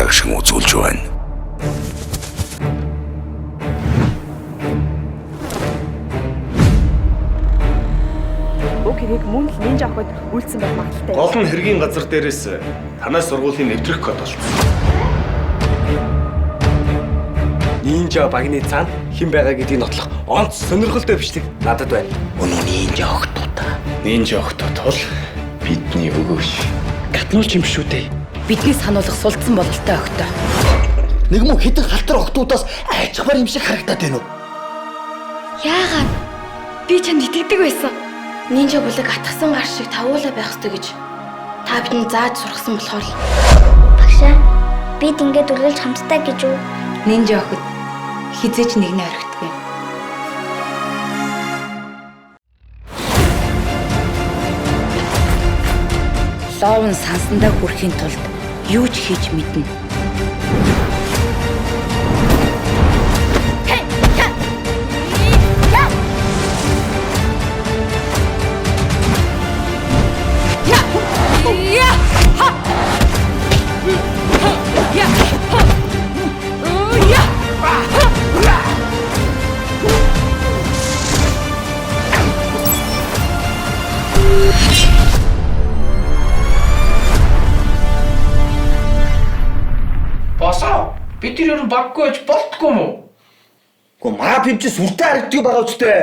гэсэн үзүүлж байна. Уг хэрэг мөн л нинжа охид үйлдсэн байх магадaltaй. Гол нь хэргийн газар дээрээс танаас сургуулийн нэвтрэх код болсон. Нинжа багны цаана хэн байгаа гэдгийг нотлох онц сонирхолтой бичлэг надад байна. Өнөө нинжа охтуудаа. Нинжа охтууд бол бидний өгөөш. Гатнуулч юм шүү дээ. Бидний сануулгах сулдсан бололтой өгтөө. Нэг мөн хитэн халтар охтуудаас айчхмар юм шиг харагдаад байна уу? Яагаад? Би чанд итгэдэг байсан. Нинжа бүлэг атгсан гар шиг тавуулаа байх ёстой гэж та бидэнд зааж сургасан болохоор л. Багшаа, бид ингээд үргэлж хамтдаа гэж үү? Нинжа охид хизээч нэгнээ орхидгүй. Ловн сансандаа хүрэхийн тулд юу ч хийж мэднэ. Босоо бид тэр баггүй байж болтгүй юм уу? Гэхдээ маа пивч сүртэй харагддаг байгаа үстэй.